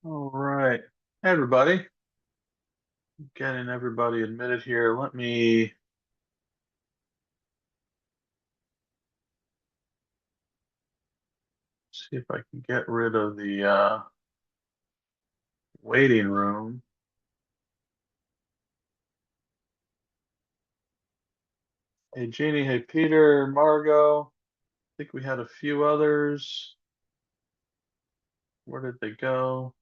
All right. Hey, everybody. Getting everybody admitted here. Let me see if I can get rid of the waiting room. Hey, Jeannie. Hey, Peter, Margot. I think we had a few others. Where did they go?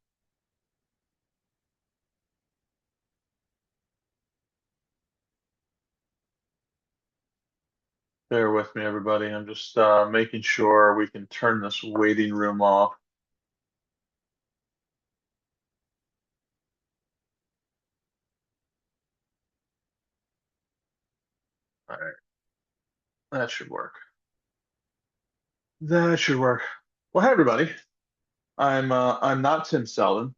Bear with me, everybody. I'm just making sure we can turn this waiting room off. All right. That should work. That should work. Well, hey, everybody. I'm not Tim Selden.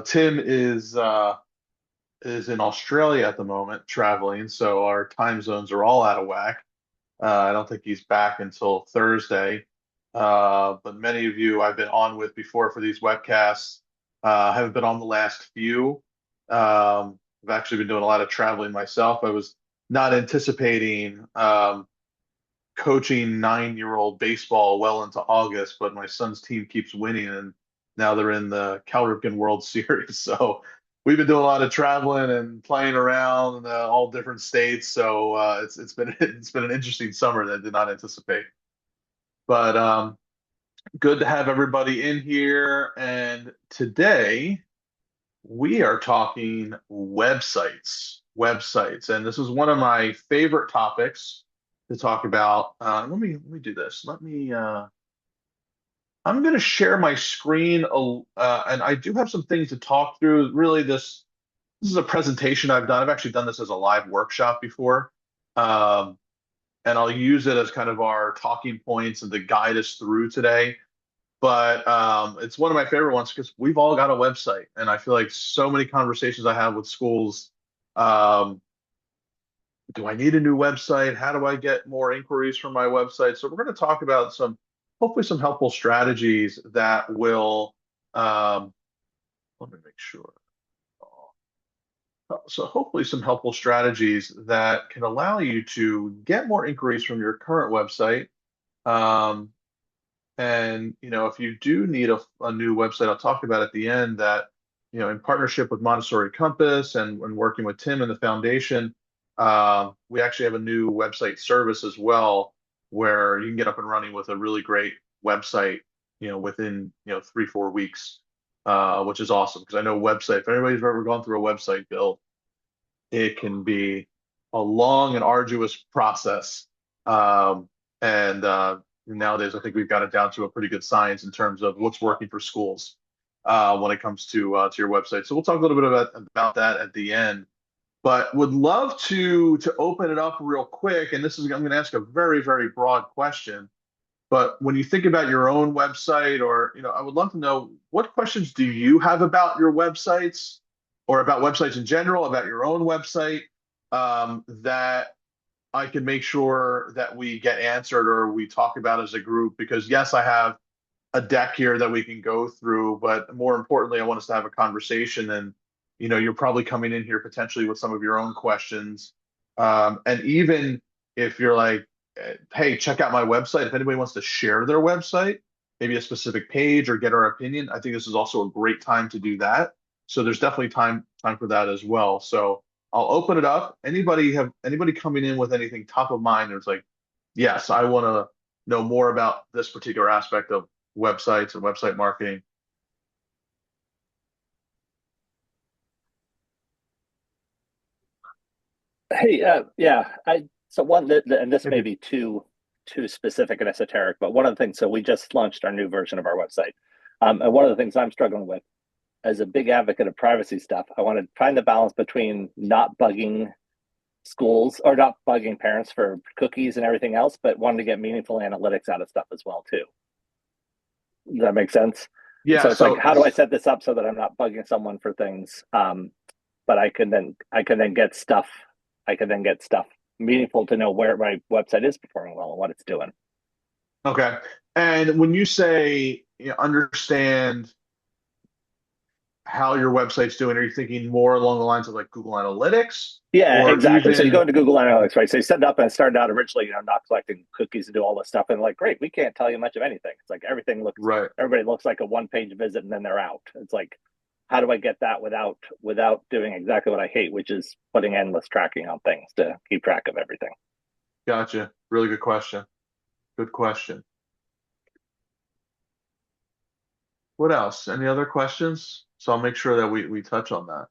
Tim is in Australia at the moment traveling, so our time zones are all out of whack. I don't think he's back until Thursday. But many of you I've been on with before for these webcasts. Haven't been on the last few. I've actually been doing a lot of traveling myself. I was not anticipating coaching 9-year-old baseball well into August, but my son's team keeps winning, and now they're in the Cal Ripken World Series. So we've been doing a lot of traveling and playing around all different states. So it's been it's been an interesting summer that I did not anticipate. But good to have everybody in here. And today we are talking websites. Websites, and this is one of my favorite topics to talk about. Let me do this. I'm going to share my screen, and I do have some things to talk through. Really, this is a presentation I've done. I've actually done this as a live workshop before, um, and I'll use it as kind of our talking points and to guide us through today. But it's one of my favorite ones because we've all got a website, and I feel like so many conversations I have with schools. Um, do I need a new website? How do I get more inquiries from my website? So we're going to talk about hopefully some helpful strategies that will, um, let me make sure. So hopefully some helpful strategies that can allow you to get more inquiries from your current website. Um, and if you do need a new website, I'll talk about at the end that, in partnership with Montessori Compass and working with Tim and the foundation, we actually have a new website service as well, where you can get up and running with a really great website, within, 3-4 weeks, which is awesome because I know website, if anybody's ever gone through a website build, it can be a long and arduous process. And nowadays, I think we've got it down to a pretty good science in terms of what's working for schools when it comes to your website. So we'll talk a little bit about that at the end. But would love to open it up real quick. And I'm going to ask a very, very broad question. But when you think about your own website, or I would love to know, what questions do you have about your websites, or about websites in general, about your own website, that I can make sure that we get answered or we talk about as a group. Because yes, I have a deck here that we can go through, but more importantly, I want us to have a conversation. And you're probably coming in here potentially with some of your own questions. And even if you're like, hey, check out my website. If anybody wants to share their website, maybe a specific page or get our opinion, I think this is also a great time to do that. So there's definitely time for that as well. So I'll open it up. Anybody coming in with anything top of mind? It's like, yes, I want to know more about this particular aspect of websites and website marketing. Hey, yeah, I so one and this may Maybe. be too specific and esoteric, but one of the things. So we just launched our new version of our website, and one of the things I'm struggling with as a big advocate of privacy stuff, I want to find the balance between not bugging schools or not bugging parents for cookies and everything else, but wanting to get meaningful analytics out of stuff as well too. Does that make sense? Yeah, So it's like, so how do I set this up so that I'm not bugging someone for things, but I can then get stuff. I can then get stuff meaningful to know where my website is performing well and what it's doing. okay. And when you say understand how your website's doing? Are you thinking more along the lines of like Google Analytics Yeah, or exactly. So you go even into Google Analytics, right? So you set it up and it started out originally, not collecting cookies and do all this stuff. And like, great, we can't tell you much of anything. It's like right? everybody looks like a one-page visit and then they're out. It's like, how do I get that without doing exactly what I hate, which is putting endless tracking on things to keep track of everything? Gotcha. Really good question. Good question. What else? Any other questions? So I'll make sure that we touch on that.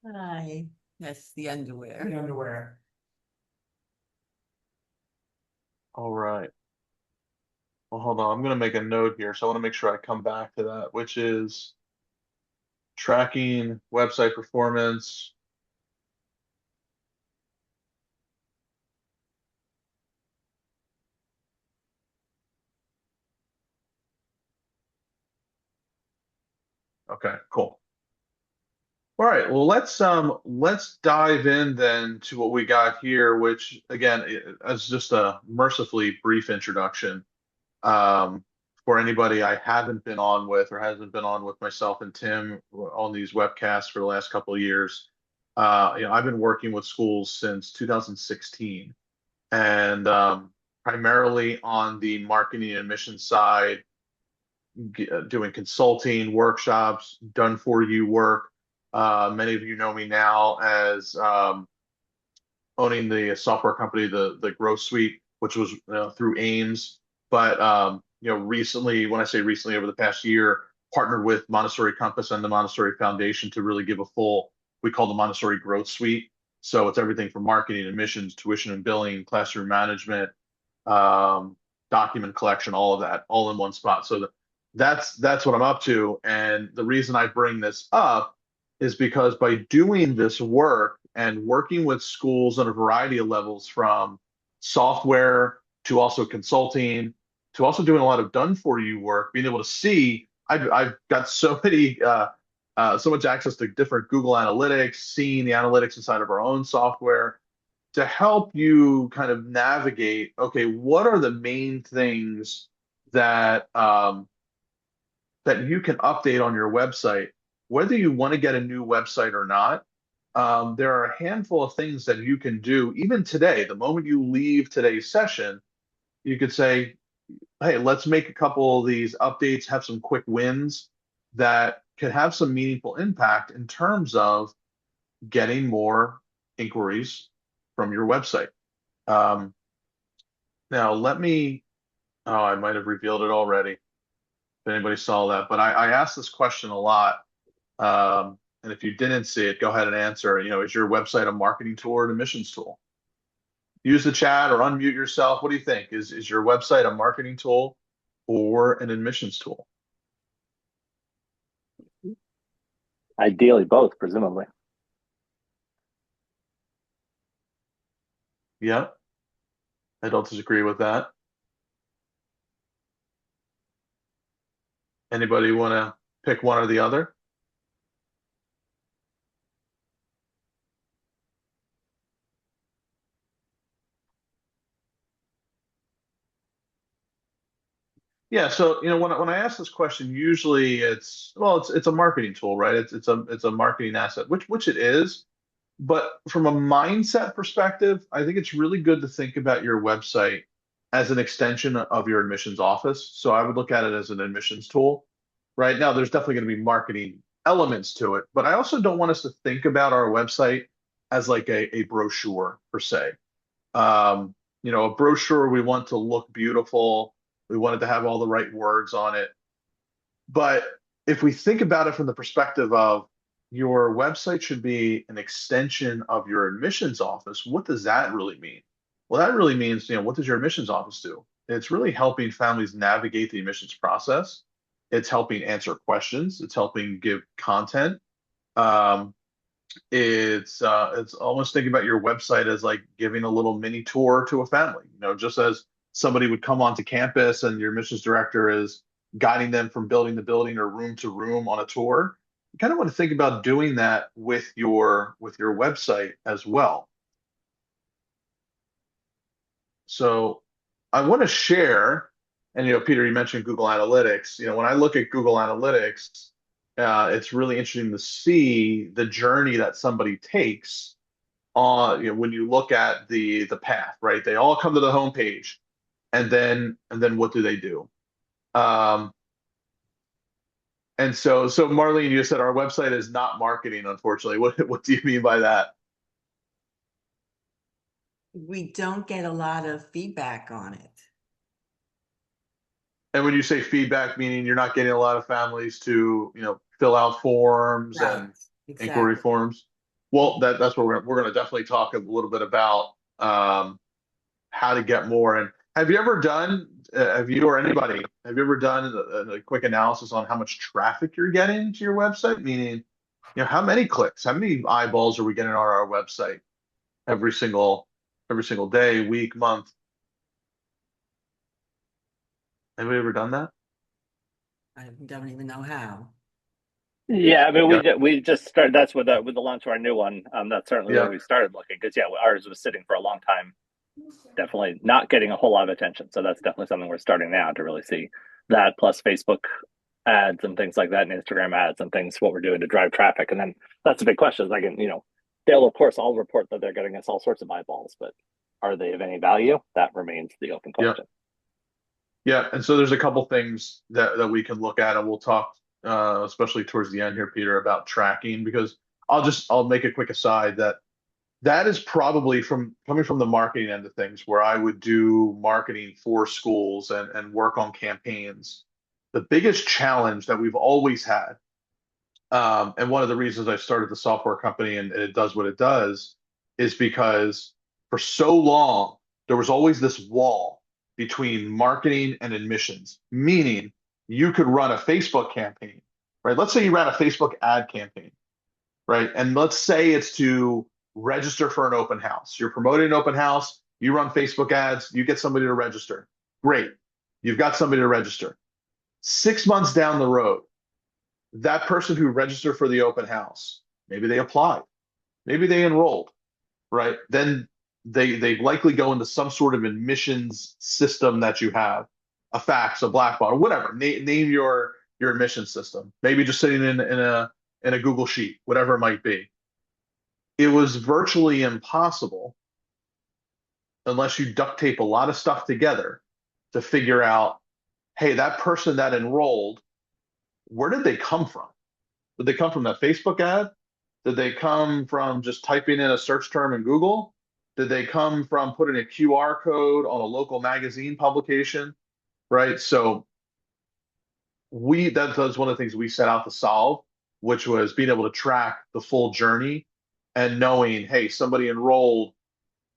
Hi, that's the underwear. The underwear. All right. Well, hold on. I'm going to make a note here. So I want to make sure I come back to that, which is tracking website performance. Okay, cool. All right, well let's dive in then to what we got here, which again as just a mercifully brief introduction um, for anybody I haven't been on with or hasn't been on with myself and Tim on these webcasts for the last couple of years. I've been working with schools since 2016, and primarily on the marketing and admissions side, doing consulting, workshops, done for you work. Many of you know me now as owning the software company, the Growth Suite, which was through Ames. But recently, when I say recently, over the past year, partnered with Montessori Compass and the Montessori Foundation to really give a full, we call the Montessori Growth Suite. So it's everything from marketing, admissions, tuition and billing, classroom management, um, document collection, all of that, all in one spot. So that's what I'm up to. And the reason I bring this up is because by doing this work and working with schools on a variety of levels, from software to also consulting to also doing a lot of done for you work, being able to see, I've got so many so much access to different Google Analytics, seeing the analytics inside of our own software to help you kind of navigate, okay, what are the main things that that you can update on your website, whether you want to get a new website or not. There are a handful of things that you can do even today. The moment you leave today's session, you could say, hey, let's make a couple of these updates, have some quick wins that could have some meaningful impact in terms of getting more inquiries from your website. Um, Now, oh, I might have revealed it already if anybody saw that, but I asked this question a lot. And if you didn't see it, go ahead and answer. Is your website a marketing tool or an admissions tool? Use the chat or unmute yourself. What do you think? Is your website a marketing tool or an admissions tool? Ideally, both, presumably. Yeah, I don't disagree with that. Anybody want to pick one or the other? Yeah, so when I ask this question, usually it's a marketing tool, right? It's a marketing asset, which it is. But from a mindset perspective, I think it's really good to think about your website as an extension of your admissions office. So I would look at it as an admissions tool. Right now, there's definitely going to be marketing elements to it, but I also don't want us to think about our website as like a brochure per se. A brochure, we want to look beautiful. We want it to have all the right words on it. But if we think about it from the perspective of your website should be an extension of your admissions office, what does that really mean? Well, that really means, what does your admissions office do? It's really helping families navigate the admissions process. It's helping answer questions. It's helping give content. Um, it's almost thinking about your website as like giving a little mini tour to a family. Just as somebody would come onto campus and your admissions director is guiding them from building to building or room to room on a tour. You kind of want to think about doing that with your website as well. So I want to share, and Peter, you mentioned Google Analytics. When I look at Google Analytics, it's really interesting to see the journey that somebody takes on, when you look at the path, right? They all come to the home page, and then what do they do? Um, and so Marlene, you said our website is not marketing, unfortunately. What do you mean by that? We don't get a lot of feedback on it. And when you say feedback, meaning you're not getting a lot of families to, fill out forms Right, and inquiry exactly. forms. Well, that's what we're going to definitely talk a little bit about, how to get more. And have you or anybody, have you ever done a quick analysis on how much traffic you're getting to your website? Meaning, how many clicks, how many eyeballs are we getting on our website every single day, week, month? Have we ever done that? I don't even know how. Yeah, I mean, Yeah. we just started. That's with the launch of our new one. That's certainly where Yeah. we started looking because yeah, ours was sitting for a long time, definitely not getting a whole lot of attention. So that's definitely something we're starting now to really see that plus Facebook ads and things like that, and Instagram ads and things. What we're doing to drive traffic, and then that's a big question. Like, they'll of course all report that they're getting us all sorts of eyeballs, but are they of any value? That remains the open Yeah. question. Yeah, and so there's a couple things that we can look at, and we'll talk, especially towards the end here, Peter, about tracking, because I'll make a quick aside that is probably coming from the marketing end of things, where I would do marketing for schools and work on campaigns. The biggest challenge that we've always had, and one of the reasons I started the software company and it does what it does, is because for so long there was always this wall between marketing and admissions, meaning you could run a Facebook campaign, right? Let's say you ran a Facebook ad campaign, right? And let's say it's to register for an open house. You're promoting an open house, you run Facebook ads, you get somebody to register. Great. You've got somebody to register. 6 months down the road, that person who registered for the open house, maybe they applied, maybe they enrolled, right? Then they likely go into some sort of admissions system that you have, a fax, a Blackbaud, or whatever. Name your admission system. Maybe just sitting in a Google sheet, whatever it might be. It was virtually impossible, unless you duct tape a lot of stuff together, to figure out, hey, that person that enrolled, where did they come from? Did they come from that Facebook ad? Did they come from just typing in a search term in Google? Did they come from putting a QR code on a local magazine publication? Right. So that was one of the things we set out to solve, which was being able to track the full journey and knowing, hey, somebody enrolled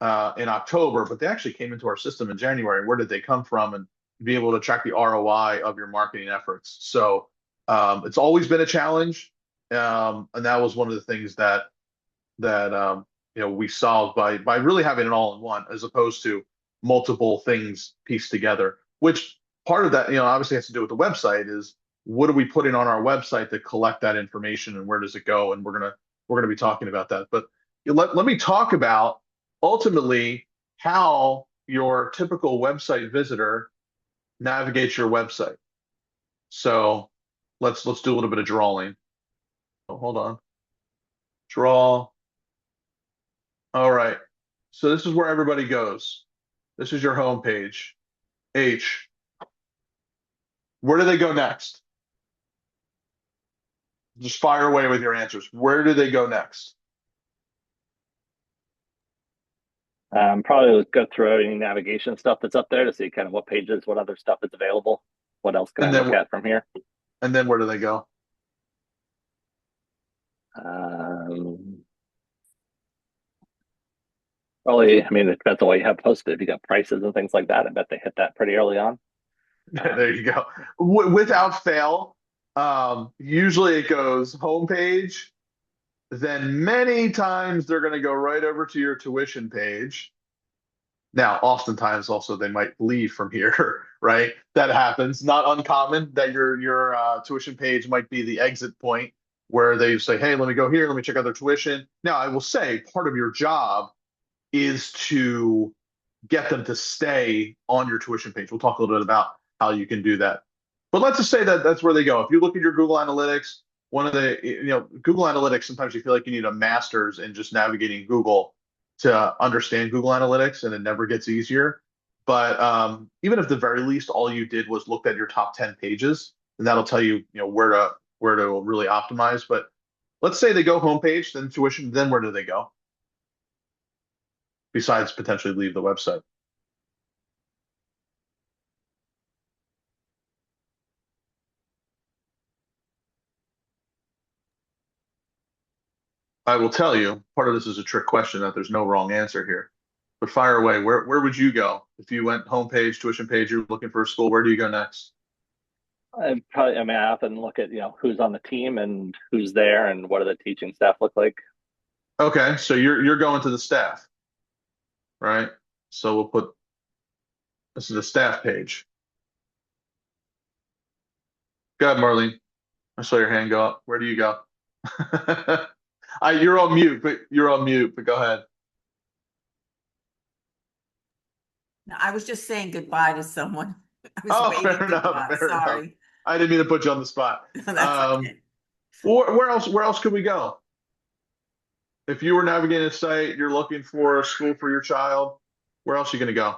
in October, but they actually came into our system in January. Where did they come from? And be able to track the ROI of your marketing efforts. So it's always been a challenge, and that was one of the things that we solved by really having it all in one, as opposed to multiple things pieced together. Which part of that, obviously has to do with the website. Is what are we putting on our website to collect that information, and where does it go? And we're gonna be talking about that. But let me talk about ultimately how your typical website visitor navigates your website. So let's do a little bit of drawing. Oh, hold on. Draw. All right. So this is where everybody goes. This is your home page. H. Where do they go next? Just fire away with your answers. Where do they go next? Probably go through any navigation stuff that's up there to see kind of what pages, what other stuff is available. What else can I And look then at from here? and then where do they go? Probably, I mean, that's all you have posted. If you got prices and things like that, I bet they hit that pretty early on. There you go. Without fail, usually it goes homepage, then many times they're going to go right over to your tuition page. Now, oftentimes also they might leave from here, right? That happens. Not uncommon that your tuition page might be the exit point where they say, "Hey, let me go here. Let me check out their tuition." Now, I will say part of your job is to get them to stay on your tuition page. We'll talk a little bit about how you can do that. But let's just say that that's where they go. If you look at your Google Analytics, one of the, Google Analytics, sometimes you feel like you need a master's in just navigating Google to understand Google Analytics, and it never gets easier. But even if the very least all you did was looked at your top 10 pages, then that'll tell you, where to really optimize. But let's say they go homepage, then tuition, then where do they go? Besides potentially leave the website. I will tell you, part of this is a trick question that there's no wrong answer here. But fire away. Where would you go if you went homepage, tuition page, you're looking for a school? Where do you go next? I mean, I often look at, who's on the team and who's there and what do the teaching staff look like. Okay, so you're going to the staff, right? So we'll put this is the staff page. Go ahead, Marlene. I saw your hand go up. Where do you go? You're on mute, but go ahead. No, I was just saying goodbye to someone. I was Oh, waving fair enough, goodbye. fair enough. Sorry. I didn't mean to put you on the spot. That's okay. Where else could we go? If you were navigating a site, you're looking for a school for your child, where else are you going to go?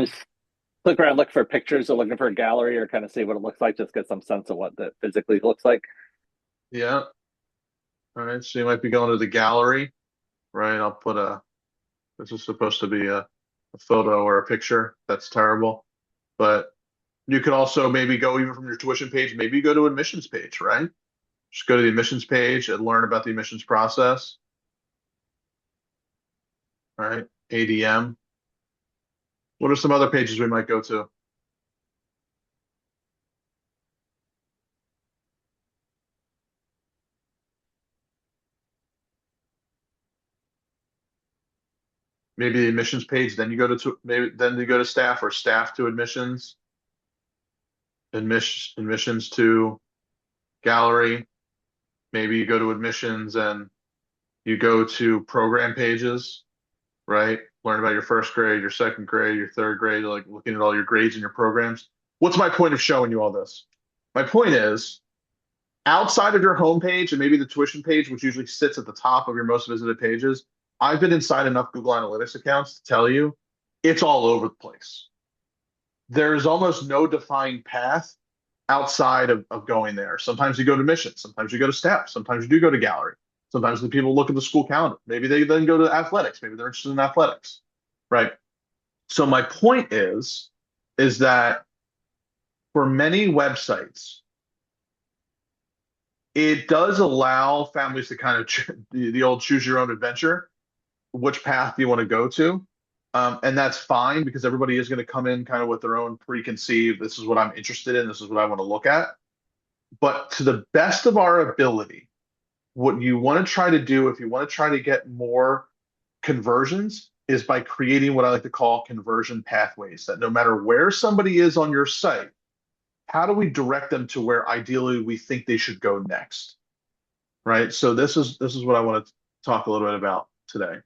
Just click around, look for pictures or looking for a gallery or kind of see what it looks like, just get some sense of what that physically looks like. Yeah. All right. So you might be going to the gallery, right? This is supposed to be a photo or a picture. That's terrible. But you could also maybe go even from your tuition page, maybe you go to admissions page, right? Just go to the admissions page and learn about the admissions process. All right. ADM. What are some other pages we might go to? Maybe the admissions page, then you go to maybe then you go to staff, or staff to admissions, admissions to gallery. Maybe you go to admissions and you go to program pages, right? Learn about your first grade, your second grade, your third grade, like looking at all your grades and your programs. What's my point of showing you all this? My point is, outside of your homepage and maybe the tuition page, which usually sits at the top of your most visited pages, I've been inside enough Google Analytics accounts to tell you it's all over the place. There's almost no defined path outside of going there. Sometimes you go to missions, sometimes you go to staff, sometimes you do go to gallery. Sometimes the people look at the school calendar. Maybe they then go to athletics. Maybe they're interested in athletics, right? So my point is that for many websites, it does allow families to kind of the old choose your own adventure. Which path do you want to go to? And that's fine because everybody is going to come in kind of with their own preconceived, this is what I'm interested in, this is what I want to look at. But to the best of our ability, what you want to try to do if you want to try to get more conversions is by creating what I like to call conversion pathways, that no matter where somebody is on your site, how do we direct them to where ideally we think they should go next? Right? So this is what I want to talk a little bit about today.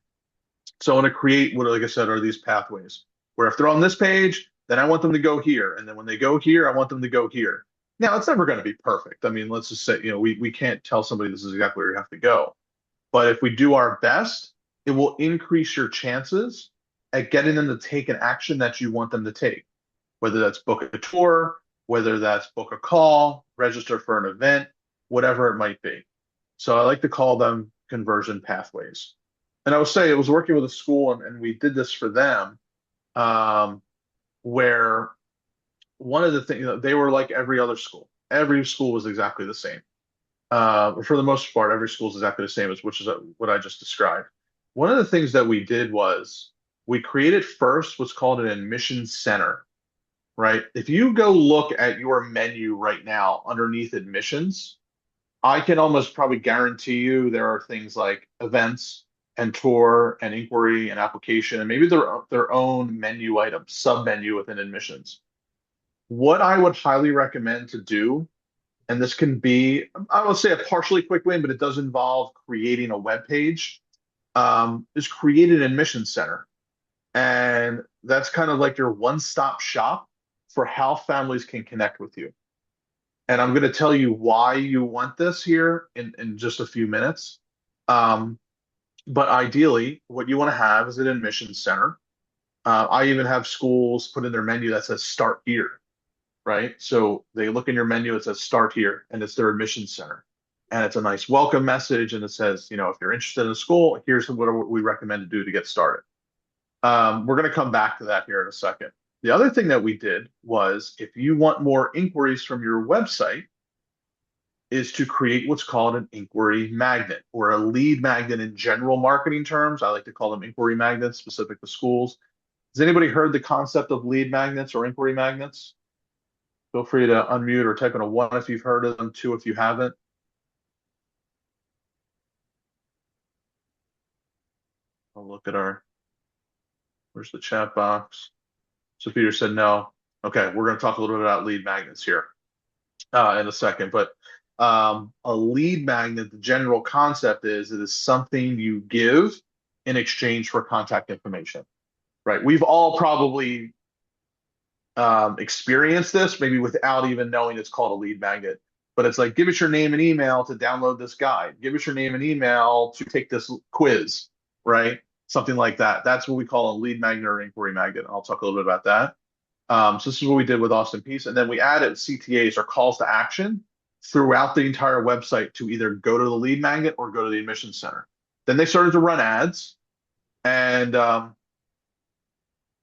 So I want to create what, like I said, are these pathways where if they're on this page, then I want them to go here. And then when they go here, I want them to go here. Now, it's never going to be perfect. I mean, let's just say, we can't tell somebody this is exactly where you have to go. But if we do our best, it will increase your chances at getting them to take an action that you want them to take, whether that's book a tour, whether that's book a call, register for an event, whatever it might be. So I like to call them conversion pathways. And I would say it was working with a school, and we did this for them, where one of the things, they were like every other school. Every school was exactly the same. For the most part, every school is exactly the same, which is what I just described. One of the things that we did was we created first what's called an admissions center, right? If you go look at your menu right now underneath admissions, I can almost probably guarantee you there are things like events and tour and inquiry and application, and maybe their own menu item, sub menu within admissions. What I would highly recommend to do and this can be, I would say, a partially quick win, but it does involve creating a web page, is create an admissions center. And that's kind of like your one-stop shop for how families can connect with you. And I'm going to tell you why you want this here in just a few minutes. But ideally, what you want to have is an admissions center. I even have schools put in their menu that says start here, right? So they look in your menu, it says start here, and it's their admissions center. And it's a nice welcome message. And it says, you know, if you're interested in a school, here's what we recommend to do to get started. We're going to come back to that here in a second. The other thing that we did was if you want more inquiries from your website, is to create what's called an inquiry magnet or a lead magnet in general marketing terms. I like to call them inquiry magnets specific to schools. Has anybody heard the concept of lead magnets or inquiry magnets? Feel free to unmute or type in a 1 if you've heard of them, 2 if you haven't. I'll look at where's the chat box? So Peter said no. Okay, we're going to talk a little bit about lead magnets here in a second. But a lead magnet, the general concept is it is something you give in exchange for contact information, right? We've all probably experienced this, maybe without even knowing it's called a lead magnet. But it's like, give us your name and email to download this guide. Give us your name and email to take this quiz, right? Something like that. That's what we call a lead magnet or inquiry magnet. I'll talk a little bit about that. So this is what we did with Austin Peace. And then we added CTAs or calls to action throughout the entire website to either go to the lead magnet or go to the admissions center. Then they started to run ads, and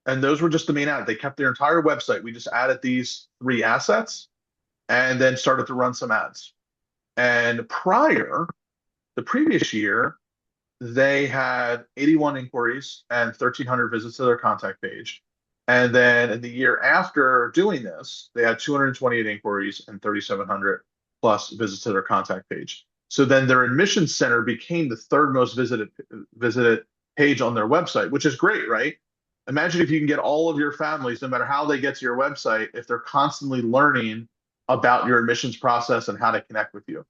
those were just the main ads. They kept their entire website. We just added these 3 assets and then started to run some ads. And the previous year, they had 81 inquiries and 1,300 visits to their contact page. And then in the year after doing this, they had 228 inquiries and 3,700 plus visits to their contact page. So then their admissions center became the 3rd most visited page on their website, which is great, right? Imagine if you can get all of your families, no matter how they get to your website, if they're constantly learning about your admissions process and how to connect with you.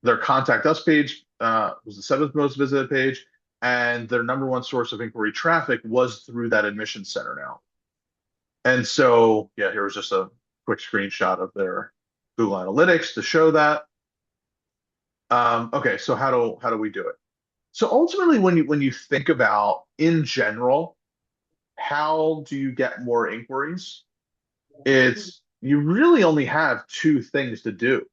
Their contact us page was the 7th most visited page, and their #1 source of inquiry traffic was through that admissions center now. And so, yeah, here was just a quick screenshot of their Google Analytics to show that. Okay, so how do we do it? So ultimately, when you think about in general, how do you get more inquiries? It's you really only have 2 things to do.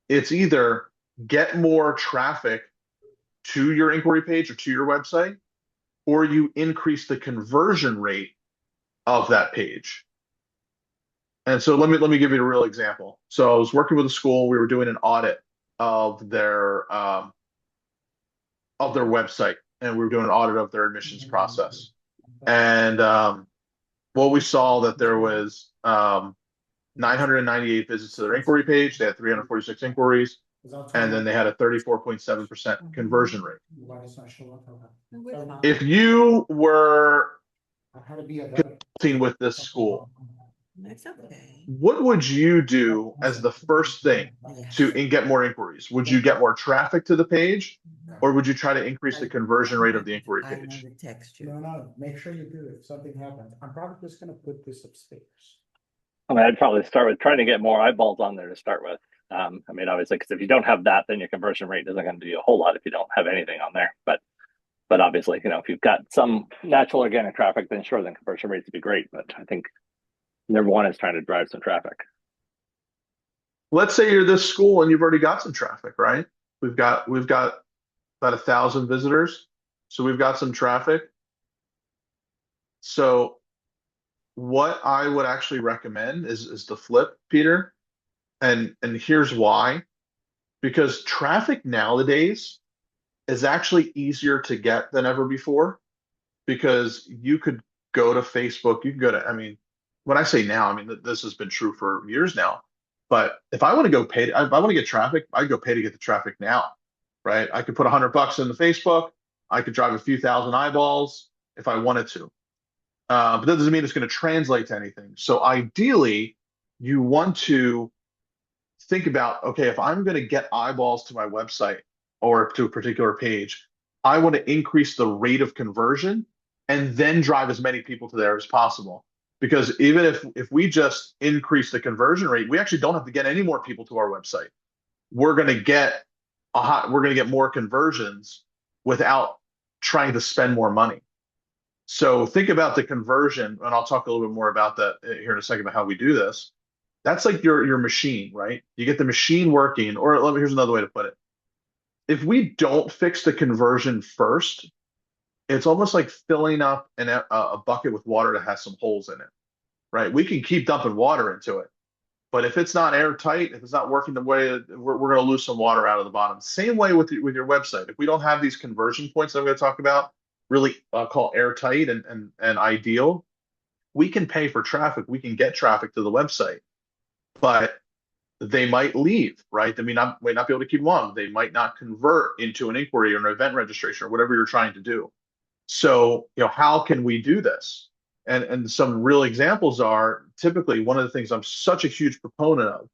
It's either get more traffic to your inquiry page or to your website, or you increase the conversion rate of that page. And so let me give you a real example. So I was working with a school. We were doing an audit of their website, and we were doing an audit of their admissions process. And what we saw that there was 998 visits to their inquiry page. They had 346 inquiries, and then they had a 34.7% conversion rate. If you were consulting with this school, That's okay. what would you do as the first thing to get more inquiries? Would you get more traffic to the page, or would you try to increase the conversion rate of the inquiry I page? want to text you. No, make sure you do it if something happens. I'm probably just gonna put this upstairs. I mean, I'd probably start with trying to get more eyeballs on there to start with. I mean, obviously, because if you don't have that, then your conversion rate isn't going to do you a whole lot if you don't have anything on there. But obviously, you know, if you've got some natural organic traffic, then sure, then conversion rates would be great. But I think #1 is trying to drive some traffic. Let's say you're this school and you've already got some traffic, right? We've got about 1,000 visitors, so we've got some traffic. So what I would actually recommend is the flip, Peter, and here's why. Because traffic nowadays is actually easier to get than ever before, because you could go to Facebook, you can go to, I mean, when I say now, I mean, this has been true for years now. But if I want to go pay, if I want to get traffic, I'd go pay to get the traffic now, right? I could put $100 into Facebook. I could drive a few thousand eyeballs if I wanted to. But that doesn't mean it's going to translate to anything. So ideally, you want to think about, okay, if I'm going to get eyeballs to my website or to a particular page, I want to increase the rate of conversion and then drive as many people to there as possible. Because even if we just increase the conversion rate, we actually don't have to get any more people to our website. We're going to get we're going to get more conversions without trying to spend more money. So think about the conversion, and I'll talk a little bit more about that here in a second about how we do this. That's like your machine, right? You get the machine working, or here's another way to put it. If we don't fix the conversion first, it's almost like filling up a bucket with water that has some holes in it, right? We can keep dumping water into it, but if it's not airtight, if it's not working the way, we're going to lose some water out of the bottom. Same way with your website. If we don't have these conversion points that I'm going to talk about, really call airtight and ideal, we can pay for traffic. We can get traffic to the website, but they might leave, right? They might not be able to keep them on. They might not convert into an inquiry or an event registration or whatever you're trying to do. So, how can we do this? And some real examples are typically one of the things I'm such a huge proponent of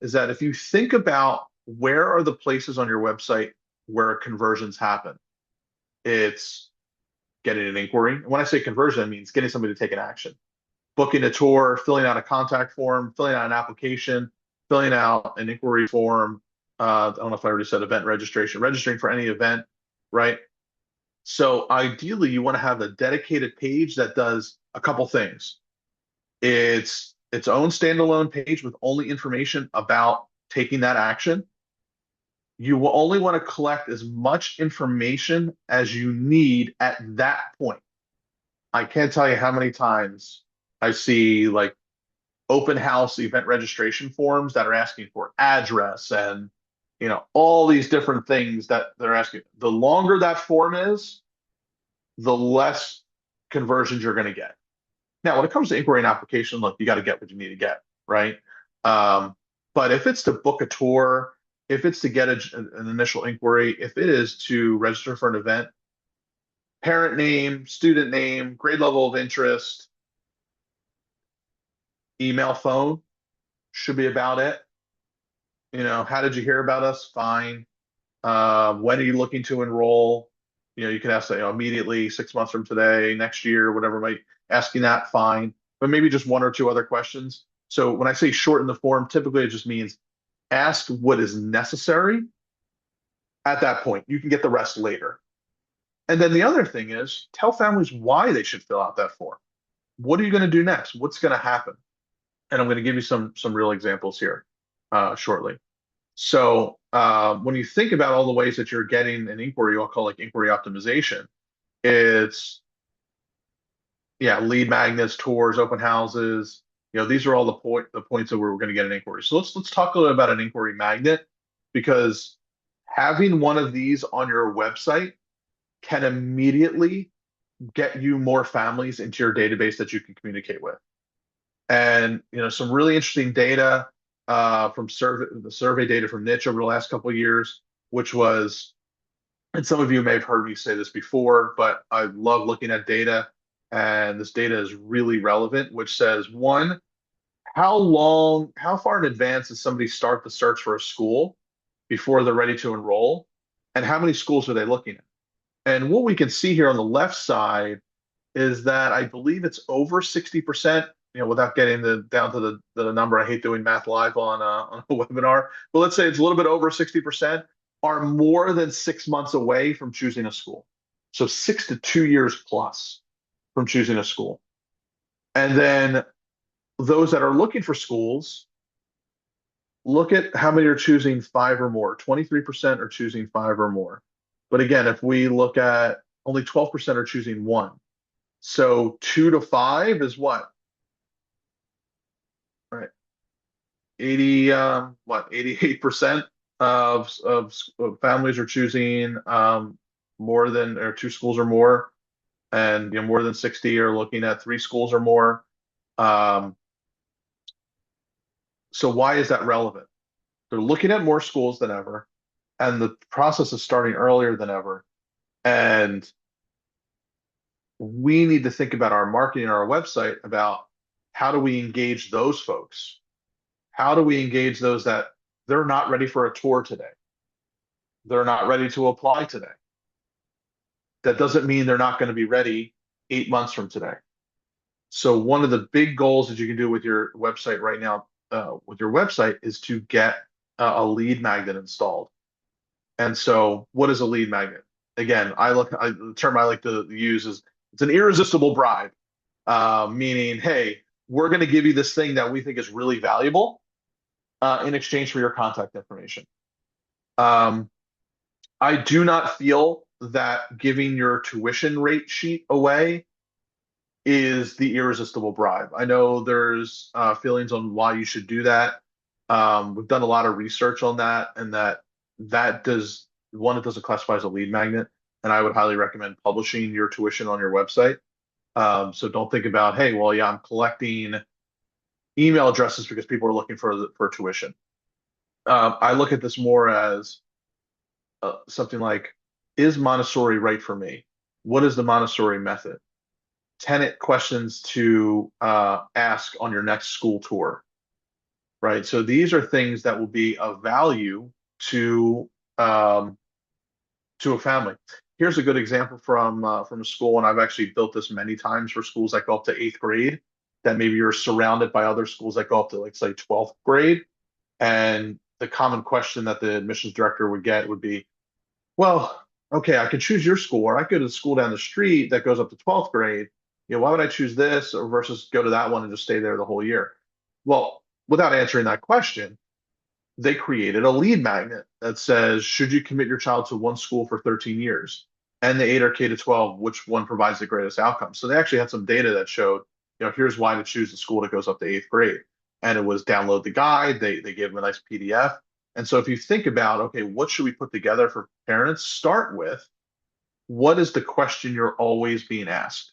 is that if you think about where are the places on your website where conversions happen, it's getting an inquiry. And when I say conversion, it means getting somebody to take an action, booking a tour, filling out a contact form, filling out an application, filling out an inquiry form. I don't know if I already said event registration, registering for any event, right? So ideally, you want to have a dedicated page that does a couple things. It's its own standalone page with only information about taking that action. You will only want to collect as much information as you need at that point. I can't tell you how many times I see like open house event registration forms that are asking for address and all these different things that they're asking. The longer that form is, the less conversions you're going to get. Now, when it comes to inquiry and application, look, you got to get what you need to get, right? But if it's to book a tour, if it's to get an initial inquiry, if it is to register for an event, parent name, student name, grade level of interest, email, phone should be about it. How did you hear about us? Fine. When are you looking to enroll? You can ask that immediately, 6 months from today, next year, whatever. Might asking that, fine, but maybe just one or two other questions. So when I say shorten the form, typically it just means ask what is necessary at that point. You can get the rest later. And then the other thing is tell families why they should fill out that form. What are you going to do next? What's going to happen? And I'm going to give you some real examples here shortly. So when you think about all the ways that you're getting an inquiry, I'll call like inquiry optimization. It's lead magnets, tours, open houses. These are all the points that we're going to get an inquiry. So let's talk a little about an inquiry magnet, because having one of these on your website can immediately get you more families into your database that you can communicate with. And some really interesting data from the survey data from Niche over the last couple of years, which was, and some of you may have heard me say this before, but I love looking at data, and this data is really relevant, which says, one, how far in advance does somebody start the search for a school before they're ready to enroll, and how many schools are they looking at? And what we can see here on the left side is that I believe it's over 60%, without getting down to the number. I hate doing math live on a webinar, but let's say it's a little bit over 60% are more than 6 months away from choosing a school. So 6 to 2 years plus from choosing a school. And then those that are looking for schools, look at how many are choosing 5 or more. 23% are choosing 5 or more. But again, if we look at only 12% are choosing 1. So 2 to 5 is what? Right. 88% of families are choosing more than, or 2 schools or more, and more than 60 are looking at 3 schools or more. So why is that relevant? They're looking at more schools than ever, and the process is starting earlier than ever. And we need to think about our marketing on our website about how do we engage those folks? How do we engage those that they're not ready for a tour today. They're not ready to apply today. That doesn't mean they're not going to be ready 8 months from today. So one of the big goals that you can do with your website right now, is to get a lead magnet installed. And so what is a lead magnet? Again, the term I like to use is it's an irresistible bribe, meaning, hey, we're going to give you this thing that we think is really valuable in exchange for your contact information. I do not feel that giving your tuition rate sheet away is the irresistible bribe. I know there's feelings on why you should do that. We've done a lot of research on that, and that does one, it doesn't classify as a lead magnet, and I would highly recommend publishing your tuition on your website. So don't think about, hey, well, yeah, I'm collecting email addresses because people are looking for tuition. I look at this more as something like, is Montessori right for me? What is the Montessori method? 10 questions to ask on your next school tour, right? So these are things that will be of value to a family. Here's a good example from a school, and I've actually built this many times for schools that go up to 8th grade, that maybe you're surrounded by other schools that go up to, like, say, 12th grade. And the common question that the admissions director would get would be, well, okay, I could choose your school, or I could go to the school down the street that goes up to 12th grade. Why would I choose this versus go to that one and just stay there the whole year? Well, without answering that question, they created a lead magnet that says, should you commit your child to one school for 13 years and the 8 or K to 12, which one provides the greatest outcome? So they actually had some data that showed, here's why to choose the school that goes up to 8th grade. And it was download the guide. They gave them a nice PDF. And so if you think about, okay, what should we put together for parents? Start with, what is the question you're always being asked?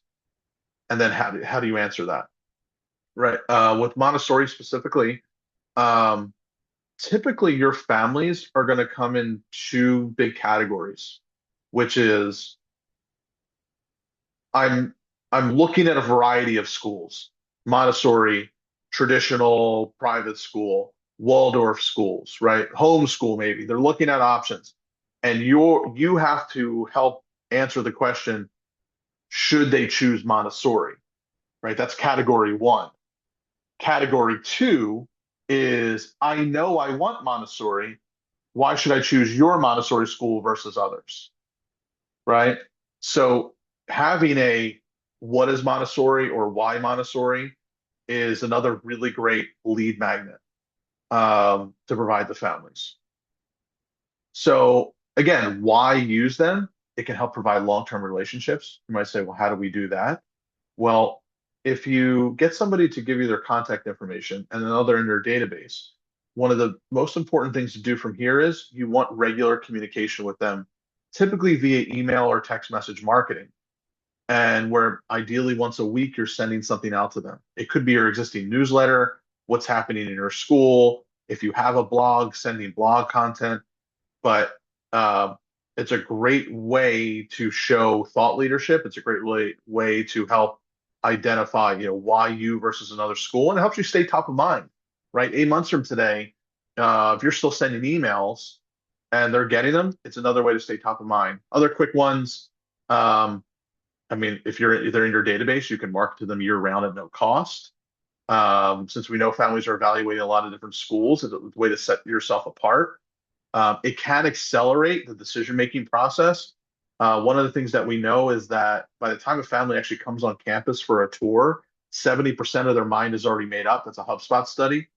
And then how do you answer that? Right. With Montessori specifically, typically your families are going to come in two big categories, which is I'm looking at a variety of schools: Montessori, traditional private school, Waldorf schools, right? Homeschool, maybe. They're looking at options. And you have to help answer the question, should they choose Montessori, right? That's category one. Category two is, I know I want Montessori. Why should I choose your Montessori school versus others, right? So having a what is Montessori or why Montessori is another really great lead magnet to provide the families. So again, why use them? It can help provide long-term relationships. You might say, well, how do we do that? Well, if you get somebody to give you their contact information and then they're in your database, one of the most important things to do from here is you want regular communication with them, typically via email or text message marketing. And where ideally once a week you're sending something out to them. It could be your existing newsletter, what's happening in your school. If you have a blog, sending blog content. But it's a great way to show thought leadership. It's a great way to help identify, why you versus another school, and it helps you stay top of mind, right? 8 months from today, if you're still sending emails and they're getting them, it's another way to stay top of mind. Other quick ones. If they're in your database, you can market to them year round at no cost. Since we know families are evaluating a lot of different schools, it's a way to set yourself apart. It can accelerate the decision-making process. One of the things that we know is that by the time a family actually comes on campus for a tour, 70% of their mind is already made up. That's a HubSpot study.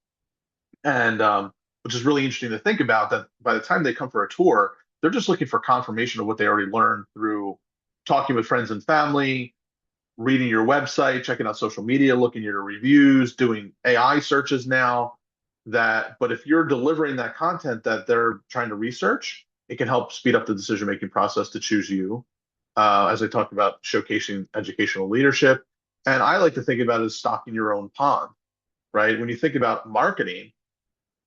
And which is really interesting to think about, that by the time they come for a tour, they're just looking for confirmation of what they already learned through talking with friends and family, reading your website, checking out social media, looking at your reviews, doing AI searches now. But if you're delivering that content that they're trying to research, it can help speed up the decision-making process to choose you. As I talked about, showcasing educational leadership. And I like to think about it as stocking your own pond, right? When you think about marketing,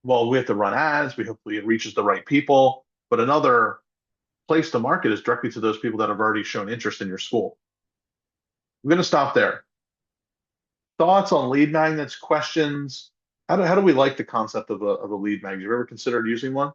well, we have to run ads. Hopefully it reaches the right people. But another place to market is directly to those people that have already shown interest in your school. I'm going to stop there. Thoughts on lead magnets, questions? How do we like the concept of a lead magnet? Have you ever considered using one?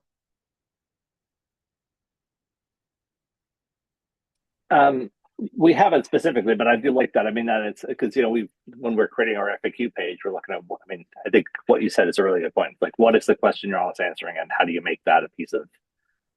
Um, we haven't specifically, but I do like that. I mean, that it's because when we're creating our FAQ page, we're looking at. I mean, I think what you said is a really good point. Like, what is the question you're always answering, and how do you make that a piece of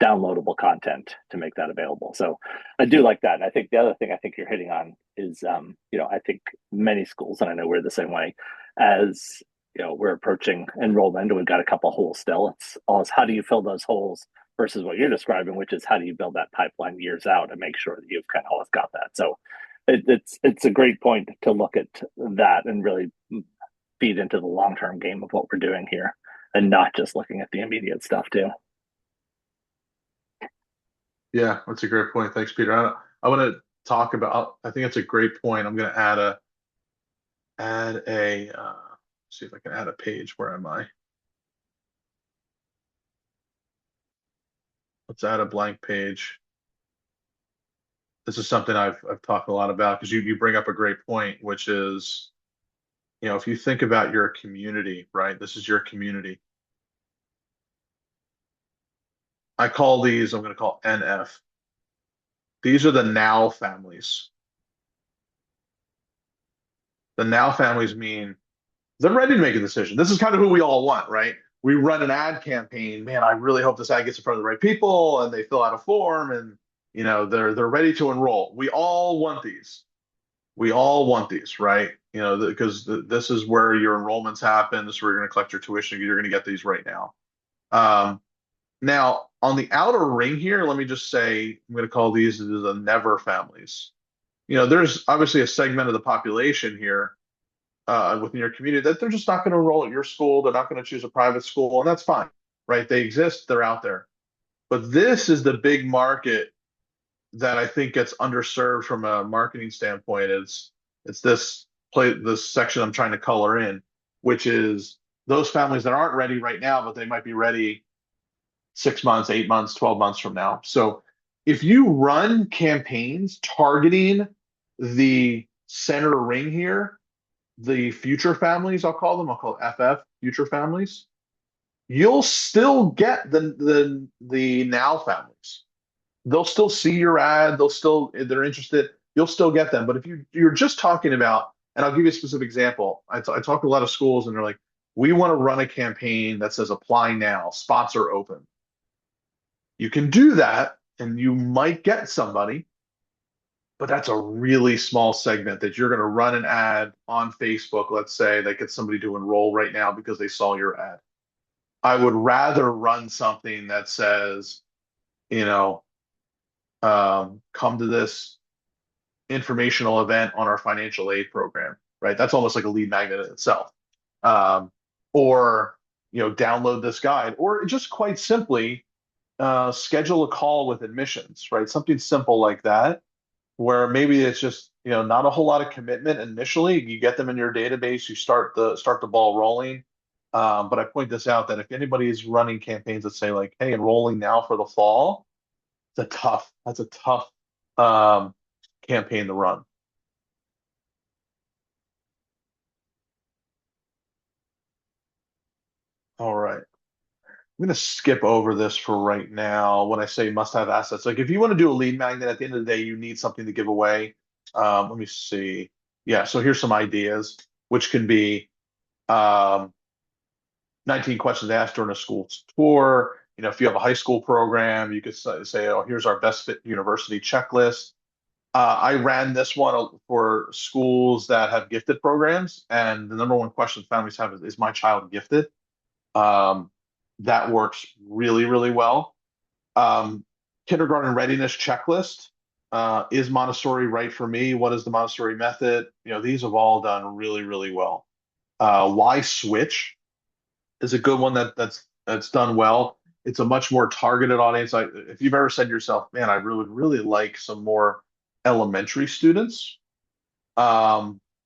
downloadable content to make that available? So, I do like that. And I think the other thing I think you're hitting on is, I think many schools, and I know we're the same way, as we're approaching enrollment, and we've got a couple holes still. It's all how do you fill those holes versus what you're describing, which is how do you build that pipeline years out and make sure that you've kind of always got that. So it's a great point to look at that and really feed into the long term game of what we're doing here, and not just looking at the immediate stuff too. Yeah, that's a great point. Thanks, Peter. I want to talk about. I think it's a great point. I'm going to add a. See if I can add a page. Where am I? Let's add a blank page. This is something I've talked a lot about because you bring up a great point, which is, if you think about your community, right? This is your community. I'm going to call NF. These are the now families. The now families mean they're ready to make a decision. This is kind of who we all want, right? We run an ad campaign. Man, I really hope this ad gets in front of the right people, and they fill out a form, and they're ready to enroll. We all want these. We all want these, right? Because this is where your enrollments happen. This is where you're going to collect your tuition. You're going to get these right now. Now, on the outer ring here, let me just say, I'm going to call these the never families. There's obviously a segment of the population here within your community that they're just not going to enroll at your school. They're not going to choose a private school, and that's fine, right? They exist. They're out there. But this is the big market that I think gets underserved from a marketing standpoint. It's this section I'm trying to color in, which is those families that aren't ready right now, but they might be ready 6 months, 8 months, 12 months from now. So if you run campaigns targeting the center ring here, the future families, I'll call FF, future families, you'll still get the now families. They'll still see your ad. If they're interested, you'll still get them. But if you're just talking about, and I'll give you a specific example. I talk to a lot of schools and they're like, we want to run a campaign that says apply now, spots are open. You can do that and you might get somebody, but that's a really small segment that you're going to run an ad on Facebook, let's say, that gets somebody to enroll right now because they saw your ad. I would rather run something that says, come to this informational event on our financial aid program, right? That's almost like a lead magnet in itself. Or, download this guide, or just quite simply schedule a call with admissions, right? Something simple like that, where maybe it's just, not a whole lot of commitment initially. You get them in your database, you start the ball rolling. But I point this out that if anybody is running campaigns that say like, hey, enrolling now for the fall, that's a tough campaign to run. All right. I'm going to skip over this for right now. When I say must have assets, like if you want to do a lead magnet, at the end of the day, you need something to give away. Let me see. Yeah, so here's some ideas, which can be 19 questions asked during a school tour. If you have a high school program, you could say, oh, here's our best fit university checklist. I ran this one for schools that have gifted programs, and the number one question families have is my child gifted? That works really, really well. Kindergarten readiness checklist. Is Montessori right for me? What is the Montessori method? These have all done really, really well. Why switch is a good one that's done well. It's a much more targeted audience. If you've ever said to yourself, man, I would really like some more elementary students.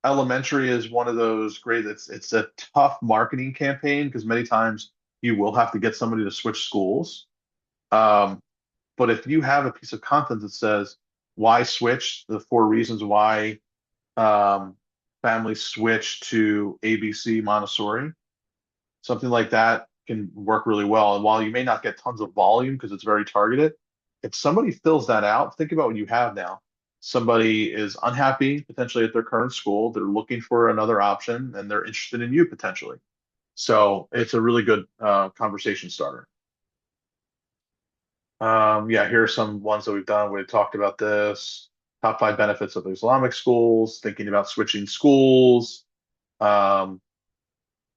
Elementary is one of those great. It's a tough marketing campaign because many times you will have to get somebody to switch schools. But if you have a piece of content that says why switch, the 4 reasons why families switch to ABC Montessori, Something like that can work really well. And while you may not get tons of volume because it's very targeted, if somebody fills that out, think about what you have now. Somebody is unhappy potentially at their current school, they're looking for another option, and they're interested in you potentially. So it's a really good conversation starter. Yeah, here are some ones that we've done. We've talked about this. Top 5 benefits of Islamic schools, thinking about switching schools. Um,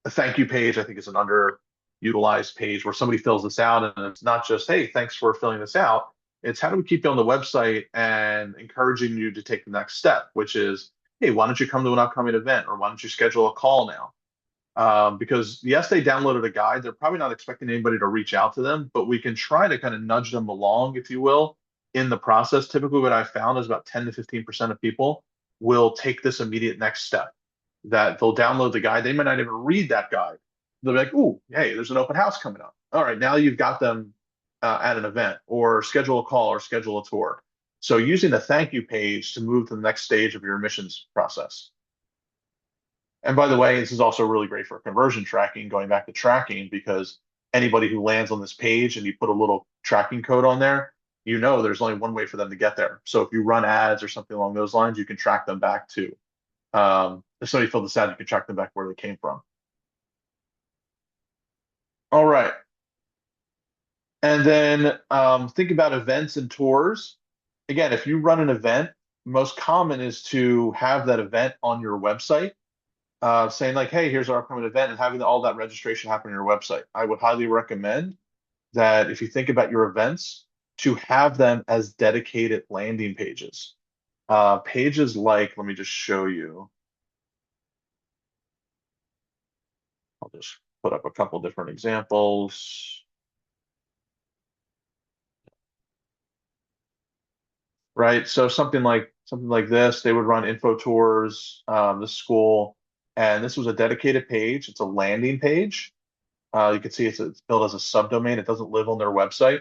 a thank you page, I think, is an underutilized page where somebody fills this out, and it's not just, hey, thanks for filling this out. It's how do we keep you on the website and encouraging you to take the next step, which is, hey, why don't you come to an upcoming event, or why don't you schedule a call now? Because yes, they downloaded a guide. They're probably not expecting anybody to reach out to them, but we can try to kind of nudge them along, if you will, in the process. Typically, what I found is about 10 to 15% of people will take this immediate next step, that they'll download the guide. They might not even read that guide. They'll be like, "Ooh, hey, there's an open house coming up. All right, now you've got them at an event, or schedule a call, or schedule a tour." So using the thank you page to move to the next stage of your admissions process. And by the way, this is also really great for conversion tracking, going back to tracking, because anybody who lands on this page and you put a little tracking code on there, you know there's only one way for them to get there. So if you run ads or something along those lines, you can track them back to. If somebody filled this out, you can track them back where they came from. All right. And then think about events and tours. Again, if you run an event, most common is to have that event on your website, saying like, hey, here's our upcoming event, and having all that registration happen on your website. I would highly recommend that if you think about your events, to have them as dedicated landing pages. Pages like, let me just show you. I'll just put up a couple different examples. Right, so something like this, they would run info tours, the school, and this was a dedicated page. It's a landing page. You can see it's built as a subdomain. It doesn't live on their website,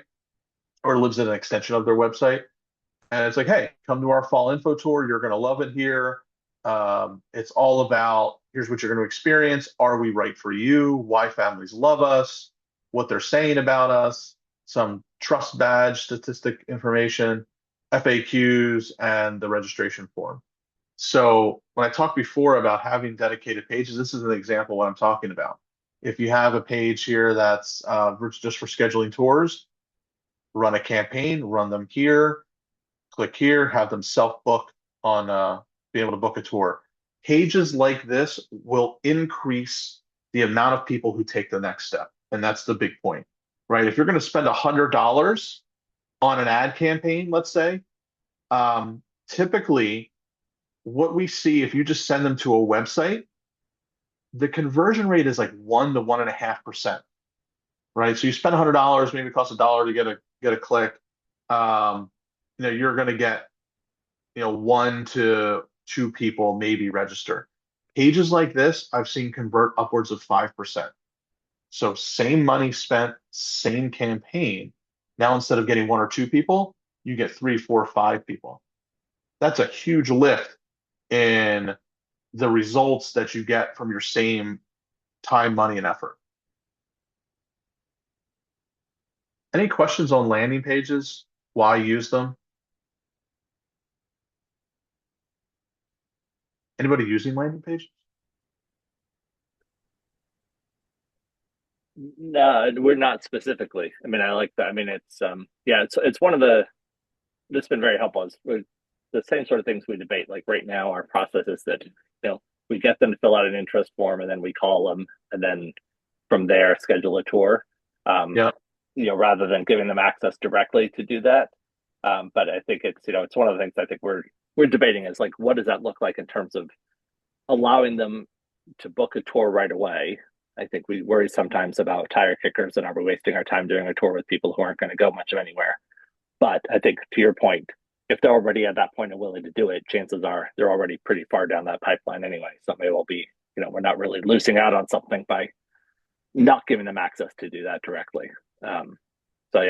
or lives in an extension of their website. And it's like, hey, come to our fall info tour. You're going to love it here. It's all about, here's what you're going to experience. Are we right for you? Why families love us, what they're saying about us, some trust badge statistic information, FAQs, and the registration form. So when I talked before about having dedicated pages, this is an example of what I'm talking about. If you have a page here that's just for scheduling tours, run a campaign, run them here, click here, have them self-book on being able to book a tour. Pages like this will increase the amount of people who take the next step. And that's the big point, right? If you're going to spend $100 on an ad campaign, let's say, typically what we see, if you just send them to a website, the conversion rate is like 1 to 1.5%, right? So you spend $100, maybe it costs $1 to get a click. You're going to get 1 to 2 people maybe register. Pages like this, I've seen convert upwards of 5%. So same money spent, same campaign. Now instead of getting 1 or 2 people, you get 3, 4, 5 people. That's a huge lift in the results that you get from your same time, money, and effort. Any questions on landing pages? Why use them? Anybody using landing pages? No, we're not specifically. I mean, I like that. I mean, it's one of the that's been very helpful. It's the same sort of things we debate. Like right now, our process is that we get them to fill out an interest form, and then we call them, and then from there schedule a tour. Yeah. Rather than giving them access directly to do that. But I think it's one of the things I think we're debating is like, what does that look like in terms of allowing them to book a tour right away? I think we worry sometimes about tire kickers and are we wasting our time doing a tour with people who aren't going to go much of anywhere. But I think to your point, if they're already at that point and willing to do it, chances are they're already pretty far down that pipeline anyway. So maybe we'll be, we're not really losing out on something by not giving them access to do that directly. So we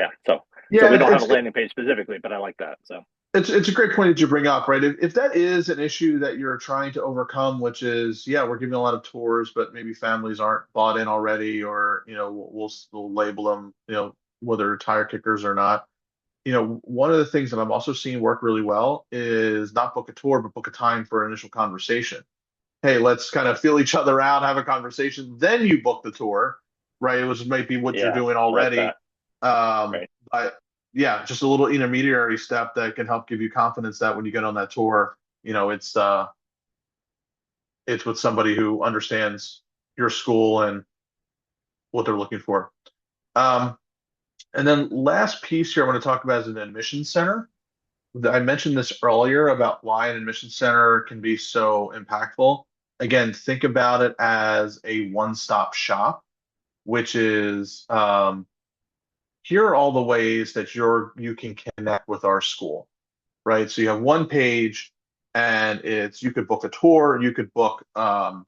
don't have a landing page specifically, but I like that. So It's a great point that you bring up, right? If that is an issue that you're trying to overcome, which is, yeah, we're giving a lot of tours, but maybe families aren't bought in already, or we'll label them, whether they're tire kickers or not. One of the things that I'm also seeing work really well is not book a tour, but book a time for an initial conversation. Hey, let's kind of feel each other out, have a conversation, then you book the tour, right? Which might be what you're Yeah, doing I like already. that. Right. But yeah, just a little intermediary step that can help give you confidence that when you get on that tour, it's with somebody who understands your school and what they're looking for. Um, and then last piece here I want to talk about is an admission center. I mentioned this earlier about why an admission center can be so impactful. Again, think about it as a one-stop shop, which is here are all the ways that you can connect with our school, right? So you have one page, and you could book a tour, you could book a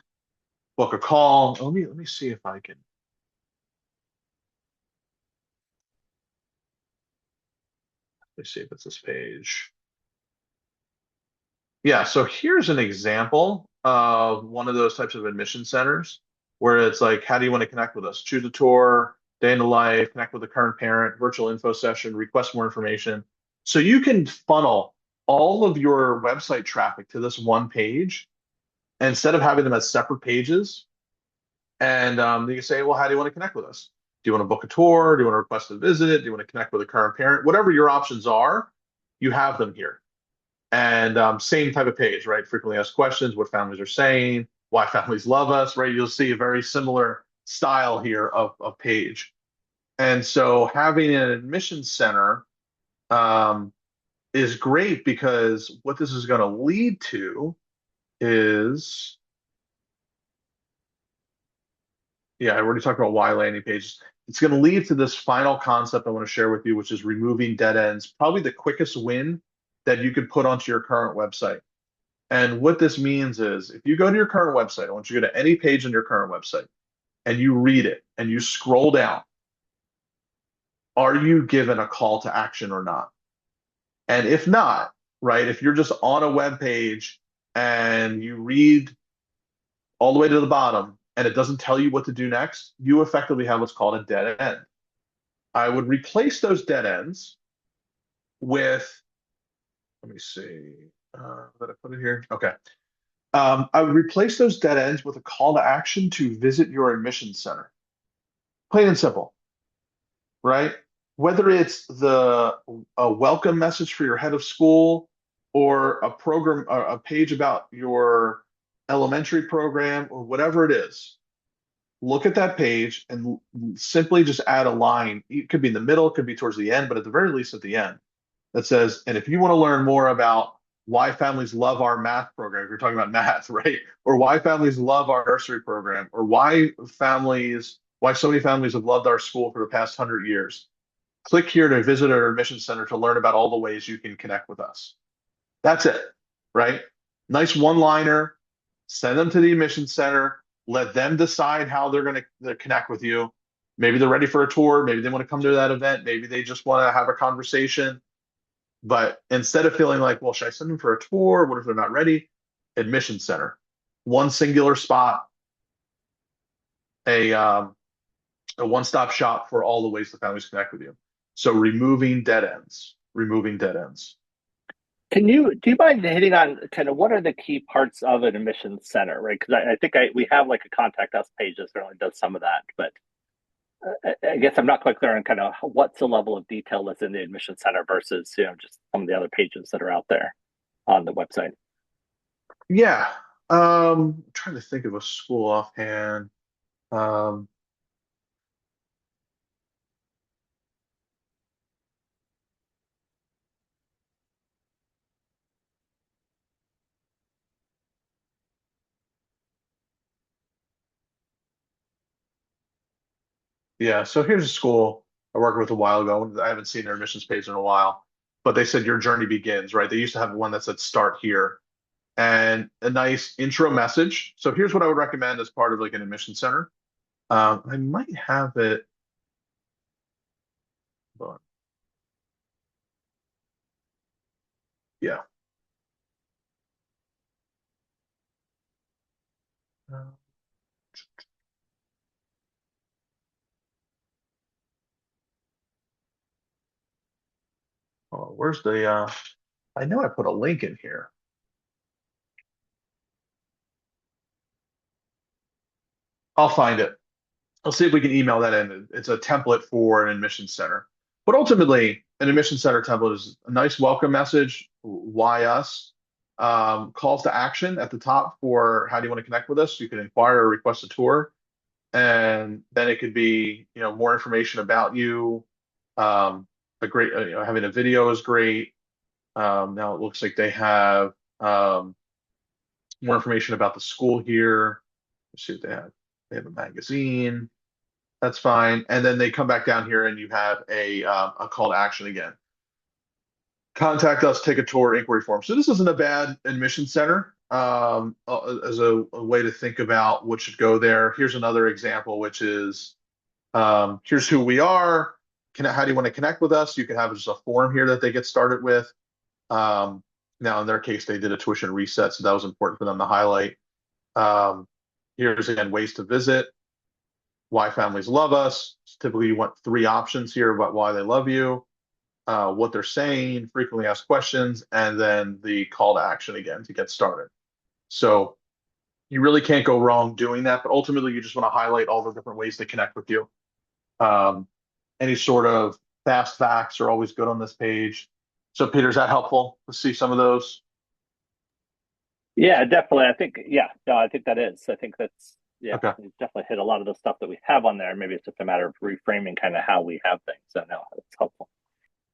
call. Let me see if I can. Let me see if it's this page. Yeah, so here's an example of one of those types of admission centers where it's like, how do you want to connect with us? Choose a tour, day in the life, connect with a current parent, virtual info session, request more information. So you can funnel all of your website traffic to this one page instead of having them as separate pages. And you can say, well, how do you want to connect with us? Do you want to book a tour? Do you want to request a visit? Do you want to connect with a current parent? Whatever your options are, you have them here. And same type of page, right? Frequently asked questions, what families are saying, why families love us, right? You'll see a very similar style here of page. And so having an admissions center um, is great because what this is going to lead to is, yeah, I already talked about why landing pages. It's going to lead to this final concept I want to share with you, which is removing dead ends, probably the quickest win that you could put onto your current website. And what this means is if you go to your current website, I want you to go to any page on your current website and you read it and you scroll down, are you given a call to action or not? And if not, right, if you're just on a web page and you read all the way to the bottom and it doesn't tell you what to do next, you effectively have what's called a dead end. I would replace those dead ends with, let me see, did I put it here? Okay. I would replace those dead ends with a call to action to visit your admission center. Plain and simple, right? Whether it's a welcome message for your head of school or a program, or a page about your elementary program or whatever it is, look at that page and simply just add a line. It could be in the middle, it could be towards the end, but at the very least at the end that says, and if you want to learn more about why families love our math program, if you're talking about math, right? Or why families love our nursery program, or why so many families have loved our school for the past 100 years. Click here to visit our admission center to learn about all the ways you can connect with us. That's it, right? Nice one-liner. Send them to the admission center. Let them decide how they're going to connect with you. Maybe they're ready for a tour. Maybe they want to come to that event. Maybe they just want to have a conversation. But instead of feeling like, well, should I send them for a tour? What if they're not ready? Admission center, one singular spot, a one-stop shop for all the ways the families connect with you. So removing dead ends, removing dead ends. Do you mind hitting on kind of what are the key parts of an admissions center, right? Because I think we have like a contact us page that certainly does some of that, but I guess I'm not quite clear on kind of what's the level of detail that's in the admission center versus just some of the other pages that are out there on the website. Yeah. I'm trying to think of a school offhand. Um, yeah, so here's a school I worked with a while ago. I haven't seen their admissions page in a while, but they said your journey begins, right? They used to have one that said start here and a nice intro message. So here's what I would recommend as part of like an admission center. I might have it, but Yeah. Oh, where's the I know I put a link in here. I'll find it. I'll see if we can email that in. It's a template for an admission center. But ultimately, an admission center template is a nice welcome message. Why us? Calls to action at the top for how do you want to connect with us? You can inquire or request a tour, and then it could be, more information about you. A great, having a video is great. Now it looks like they have more information about the school here. Let's see what they have. They have a magazine. That's fine. And then they come back down here and you have a call to action again. Contact us, take a tour, inquiry form. So this isn't a bad admission center as a way to think about what should go there. Here's another example, which is here's who we are. How do you want to connect with us? You can have just a form here that they get started with. Now, in their case, they did a tuition reset, so that was important for them to highlight. Here's again ways to visit, why families love us. Typically, you want 3 options here about why they love you, what they're saying, frequently asked questions, and then the call to action again to get started. So you really can't go wrong doing that, but ultimately, you just want to highlight all the different ways to connect with you. Any sort of fast facts are always good on this page. So, Peter, is that helpful to see some of those? Yeah, definitely. I think, no, I think that is. I think that's, Okay. we definitely hit a lot of the stuff that we have on there. Maybe it's just a matter of reframing kind of how we have things. So, no, it's helpful.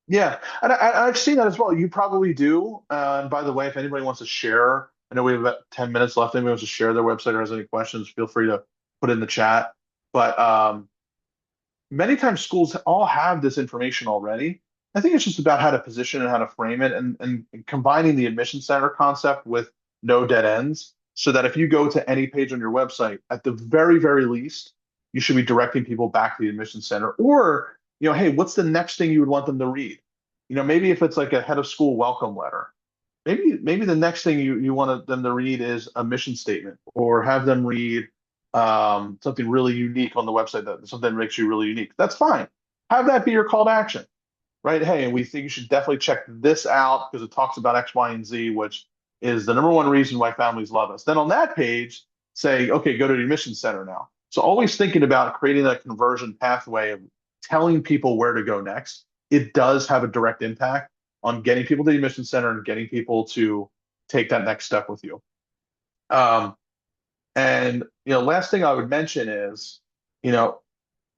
Yeah, and I've seen that as well. You probably do. And by the way, if anybody wants to share, I know we have about 10 minutes left. Anybody wants to share their website or has any questions, feel free to put it in the chat. But many times schools all have this information already. I think it's just about how to position and how to frame it and combining the admission center concept with no dead ends so that if you go to any page on your website, at the very, very least, you should be directing people back to the admission center or, hey, what's the next thing you would want them to read? Maybe if it's like a head of school welcome letter, maybe the next thing you want them to read is a mission statement or have them read something really unique on the website something makes you really unique. That's fine. Have that be your call to action, right? Hey, and we think you should definitely check this out because it talks about X, Y, and Z, which is the number one reason why families love us. Then on that page, say, okay, go to the admission center now. So always thinking about creating that conversion pathway of telling people where to go next. It does have a direct impact on getting people to the admission center and getting people to take that next step with you. And last thing I would mention is,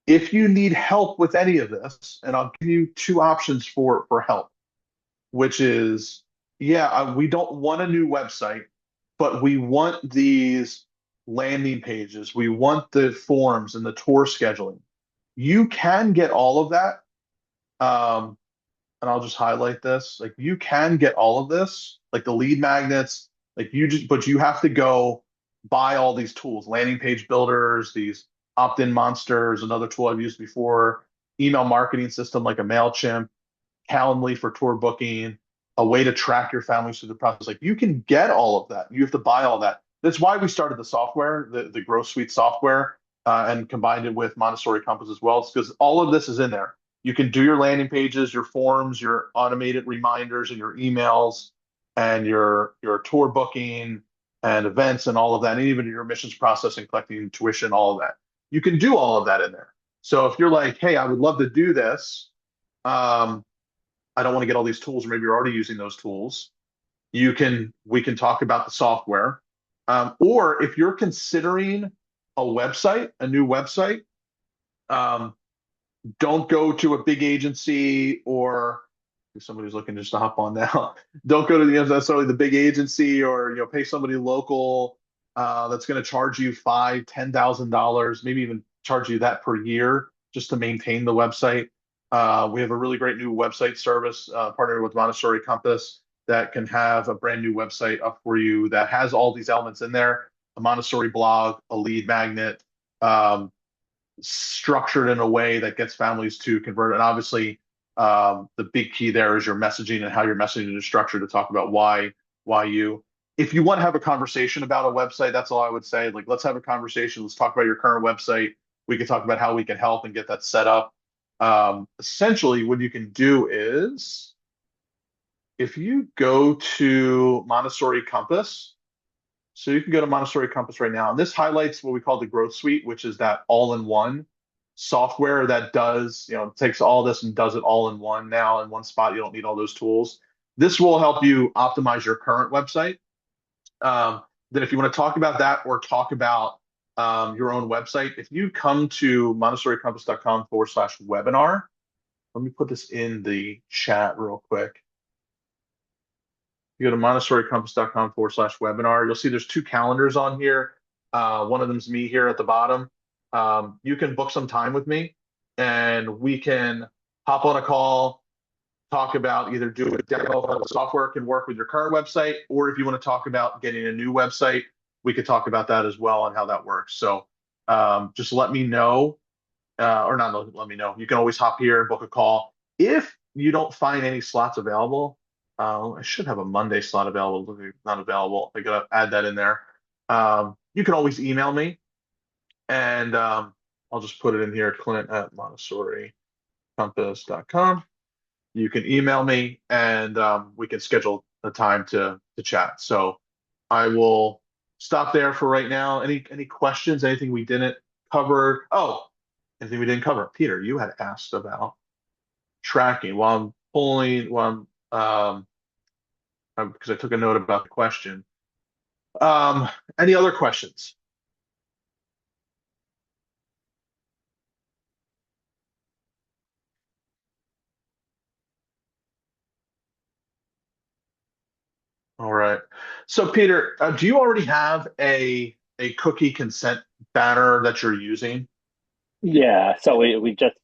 if you need help with any of this, and I'll give you 2 options for help, which is, we don't want a new website, but we want these landing pages. We want the forms and the tour scheduling. You can get all of that. And I'll just highlight this. Like you can get all of this, like the lead magnets, but you have to go buy all these tools, landing page builders, these opt-in monsters, another tool I've used before, email marketing system like a MailChimp, Calendly for tour booking, a way to track your families through the process. Like you can get all of that. You have to buy all that. That's why we started the software, the Growth Suite software, and combined it with Montessori Compass as well. It's because all of this is in there. You can do your landing pages, your forms, your automated reminders, and your emails, and your tour booking and events and all of that, and even your admissions process and collecting tuition, all of that. You can do all of that in there. So if you're like, hey, I would love to do this, I don't want to get all these tools, or maybe you're already using those tools, we can talk about the software. Or if you're considering a new website, don't go to a big agency or somebody who's looking just to hop on now. Don't go to necessarily the big agency or pay somebody local that's going to charge you $5,000, $10,000, maybe even charge you that per year just to maintain the website. We have a really great new website service partnered with Montessori Compass that can have a brand new website up for you that has all these elements in there: a Montessori blog, a lead magnet, structured in a way that gets families to convert. And obviously, The big key there is your messaging and how your messaging is structured to talk about why you. If you want to have a conversation about a website, that's all I would say. Like, let's have a conversation. Let's talk about your current website. We can talk about how we can help and get that set up. Essentially, what you can do is if you go to Montessori Compass, so you can go to Montessori Compass right now, and this highlights what we call the Growth Suite, which is that all-in-one software that does, takes all this and does it all in one now in one spot. You don't need all those tools. This will help you optimize your current website. Then if you want to talk about that or talk about your own website, if you come to montessoricompass.com/webinar, let me put this in the chat real quick. You go to montessoricompass.com/webinar. You'll see there's 2 calendars on here. One of them's me here at the bottom. You can book some time with me and we can hop on a call, talk about either do a demo of how the software can work with your current website, or if you want to talk about getting a new website, we could talk about that as well and how that works. So just let me know, or not let me know. You can always hop here and book a call. If you don't find any slots available, I should have a Monday slot available. Not available. I gotta add that in there. You can always email me, and I'll just put it in here, clint@montessoricompass.com. You can email me, and we can schedule a time to chat. So I will stop there for right now. Any questions? Anything we didn't cover? Oh, anything we didn't cover? Peter, you had asked about tracking while I'm because I took a note about the question. Any other questions? All right. So Peter, do you already have a cookie consent banner that you're using? Yeah, so we just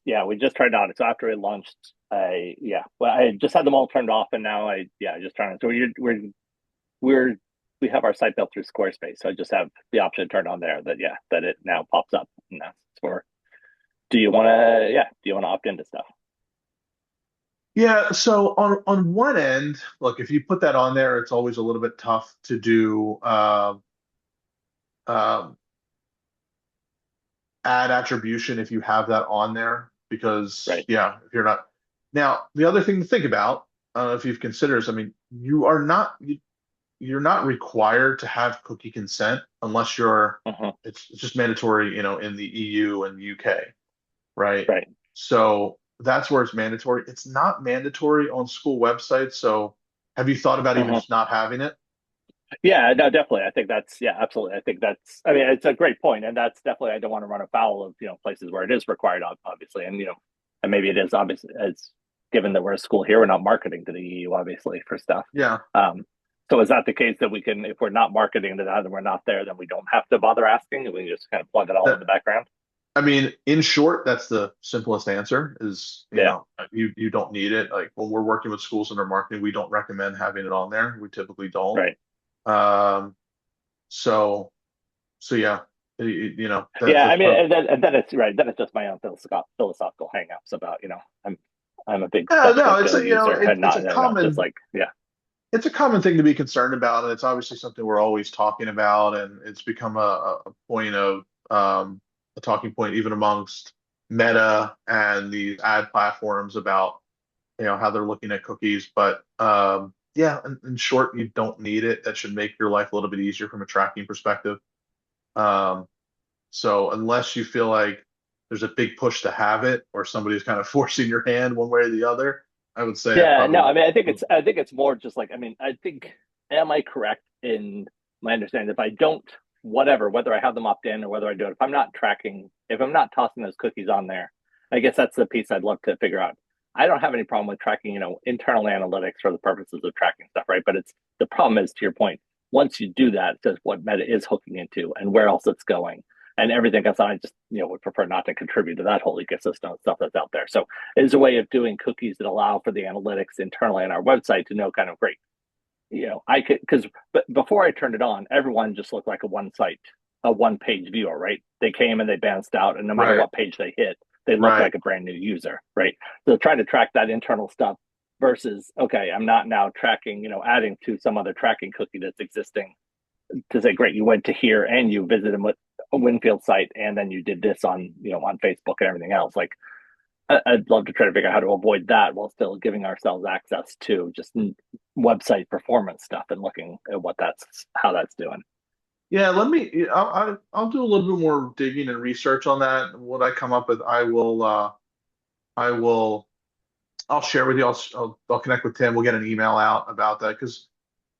tried out it. So after it launched, well, I just had them all turned off, and now I just trying to. So we have our site built through Squarespace, so I just have the option turned on there that it now pops up, and that's for. Do you want to opt into stuff? Yeah, so on one end, look, if you put that on there, it's always a little bit tough to do um, add attribution if you have that on there because Right. yeah, if you're not. Now, the other thing to think about, if you've considered is, I mean, you're not required to have cookie consent unless you're it's just mandatory, in the EU and UK, right? Right. So that's where it's mandatory. It's not mandatory on school websites. So have you thought about even just not having it? Yeah, no, definitely. I think that's absolutely. I mean, it's a great point, and that's definitely. I don't want to run afoul of places where it is required, obviously, and and maybe it is obvious as given that we're a school here, we're not marketing to the EU, obviously, for stuff. Yeah. So is that the case that we can, if we're not marketing to that and we're not there, then we don't have to bother asking, and we can just kind of plug it all in the background? I mean, in short, that's the simplest answer is, you don't need it. Like when we're working with schools in their marketing, we don't recommend having it on there. We typically don't. Right. So yeah, I mean, and then it's right. Then it's just my own philosophical hangups about, I'm a big no, it's user and it's a common just like, it's a common thing to be concerned about, and it's obviously something we're always talking about, and it's become a point of a talking point even amongst Meta and these ad platforms about how they're looking at cookies. But yeah, in short, you don't need it. That should make your life a little bit easier from a tracking perspective. So unless you feel like there's a big push to have it, or somebody's kind of forcing your hand one way or the other, I would say. No, I mean, I think it's more just like, I mean, I think, am I correct in my understanding that if I don't, whether I have them opt in or whether I do it, if I'm not tossing those cookies on there, I guess that's the piece I'd love to figure out. I don't have any problem with tracking, internal analytics for the purposes of tracking stuff, right? But the problem is, to your point, once you do that, it says what Meta is hooking into and where else it's going. And everything else, I just would prefer not to contribute to that whole ecosystem of stuff that's out there. So it's a way of doing cookies that allow for the analytics internally on our website to know kind of great. I could, but before I turned it on, everyone just looked like a one-page viewer, right? They came and they bounced out, and no matter what page they hit, They look Right. like a brand new user, right? So trying to track that internal stuff versus, okay, I'm not now tracking, adding to some other tracking cookie that's existing to say, great, you went to here and you visited a Winfield site and then you did this on, on Facebook and everything else. Like, I'd love to try to figure out how to avoid that while still giving ourselves access to just website performance stuff and looking at how that's doing. Yeah, I'll do a little bit more digging and research on that. What I come up with, I will, I'll share with you. I'll connect with Tim. We'll get an email out about that because,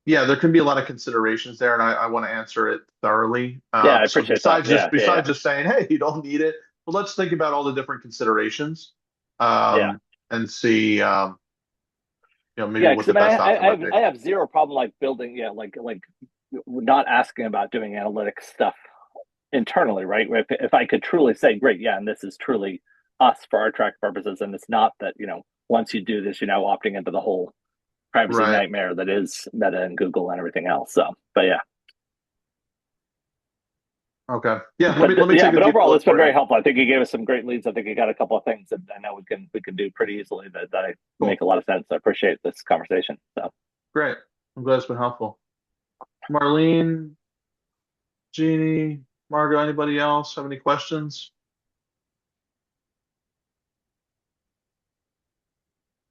yeah, there can be a lot of considerations there, and I want to answer it thoroughly. Yeah, I So appreciate that. besides just saying, hey, you don't need it, but let's think about all the different considerations, Yeah. and see, maybe Yeah, what because the best option might be. I have zero problem like building, like not asking about doing analytics stuff internally, right? If I could truly say, great, yeah, and this is truly us for our track purposes, and it's not that once you do this, you're now opting into the whole privacy Right. nightmare that is Meta and Google and everything else. So, but yeah, Okay. Yeah. Let me take a but deeper overall, look it's been for you. very helpful. I think he gave us some great leads. I think he got a couple of things that I know we can do pretty easily that Cool. make a lot of sense. I appreciate this conversation. So Great. I'm glad it's been helpful. Marlene, Jeannie, Margot, anybody else have any questions?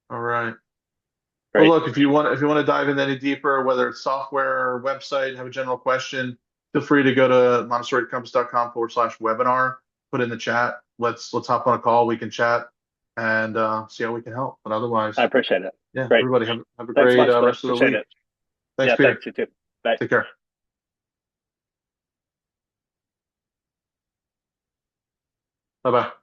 All right. great. Well, look, if you want to dive in any deeper, whether it's software or website, have a general question, feel free to go to montessoricompass.com/webinar, put in the chat. Let's hop on a call. We can chat and see how we can help. But otherwise, I appreciate it. yeah, Great. everybody have a Thanks great much, Bill. rest of the Appreciate week. it. Thanks, Yeah, Peter. thanks, you too. Bye. Take care. Bye-bye.